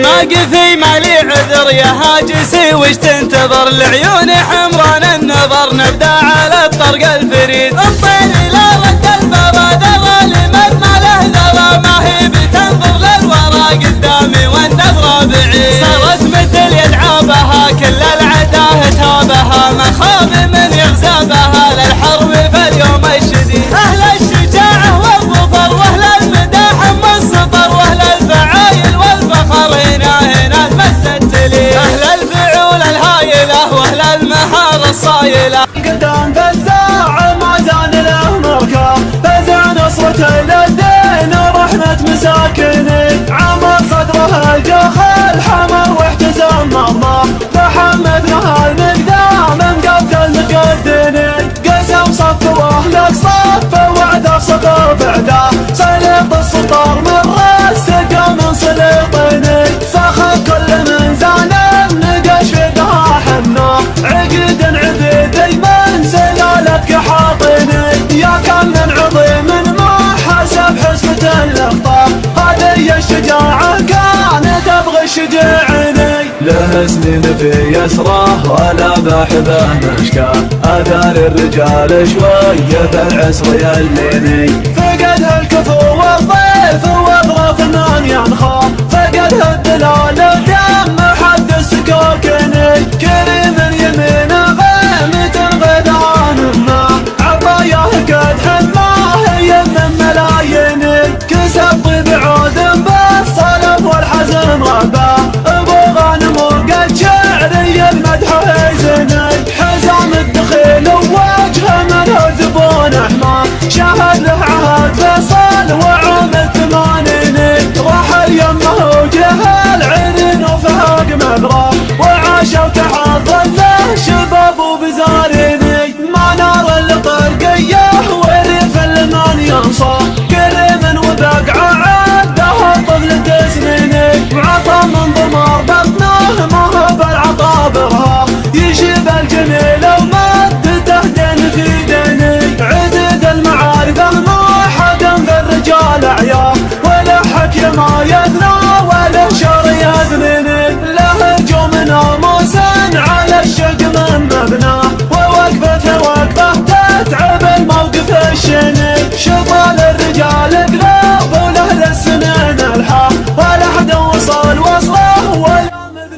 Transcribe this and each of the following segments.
قفي مالي عذر يا هاجسي وش تنتظر؟ لعيوني حمران النظر نبدا على الطرق الفريد. الطير لا رد البرد ظالمت ما له ذرى ما هي بتنظر للورى قدامي والنظرة بعيد. صارت مثل يدعابها كل العداه تابها ما خاب من يغزابها للحرب في اليوم الشديد. أهل الشجاعة والظفر وأهل المداحم والسطر وأهل الفعايل والفخر هنا المجد التلي. أهل الفعول الهايلة وأهل المهارة الصايلة. قدام فزاع ما زال له مركب فزع نصرة للدين ورحمة مساكنه. عمر صدره الجخل حمر واحتزم مرمى محمد نهى المقدام مقبل المقدنين. قسم صف واهلك صف وعده صقر بعده سلط السطر من راس سقى من سلطني. فخر كل من زانم نقش في دها حنه عقد عبيدي من سلالتك حاطني. يا كم من عظيم ما حسب حسبة اللقطة هذه الشجاعة كانت تبغي الشجاعني. له سنين في يسره ولا بحبه مشكاه اثار الرجال شويه في العسر يليني. فقدها الكفو والضيف واضغط من ينخى فقدها الدلال ودم حد السكاكني. كريم يمين غيمة غدعان ما عطاياه قد حماه يم ملايين. كسب طيب عود بالصلب والحزن رباه ابو غانم وقد شعري المدح هيزني. حزام الدخيل ووجهه منه زبون احمر شهد له عهد فصل وعام الثمانين. راح يمه وجهل عين وفهق مبره وعاش وتحضر له شباب وبزاريني. ما نار الطرقيه وريف المان ينصر كريم وبقع عده طفل تسنيني. وعطى من ضمار بطنه ما هو بالعطا برها يجيب الجميل ومدته دين في ديني. عدد المعارف الموحد في الرجال عيار ولا حكي ما يدنى ولا شر يدنيني. له هجوم ناموس على الشق من مبناه ووقفته وقفه تتعب الموقف الشني. شطال الرجال قلوب وله للسنين الحا ولا حد وصل وصله ولا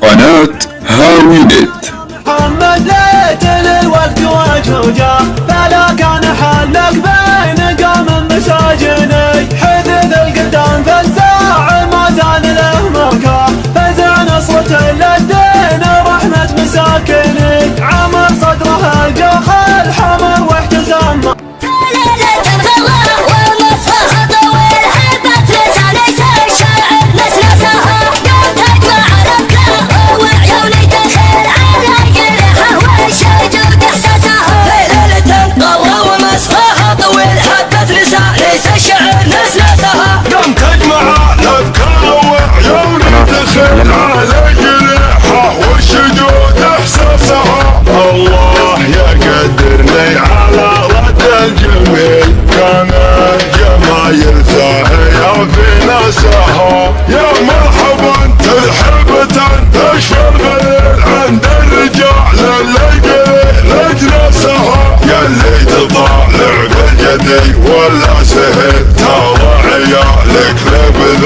قناة هاوينت. محمد ليت للوقت وجهه جاء فلا كان حلك بين قام مساجني. حدث القدام فزاع ما زال له مركب فزع نصرة للدين ورحمة مساكني. عمر صدره الجخل حمر واحتزم يا مرحبا ترحب تنتشر غير عند الرجال اللي لجلسها. ياللي تطالع بالجدي ولا سهل ترى عيالك لبذ.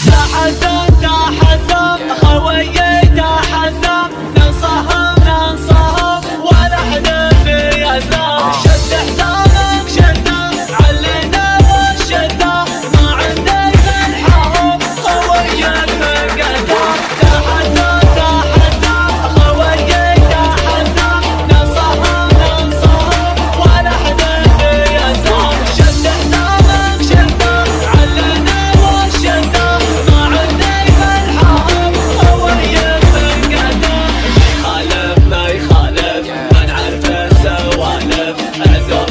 تحزم تحزم خويي تحزم ننصهم ولا حدا في يزرم. شد حزامك شده علينا والشده ما عندي منحهم خويك مقدم. تحزم تحزم خويي تحزم ننصهم ولا حدا في يزرم. شد حزامك شده علينا والشده ما عندي منحهم خويك مقدم. خالف ما يخالف ما نعرف السوالف أزور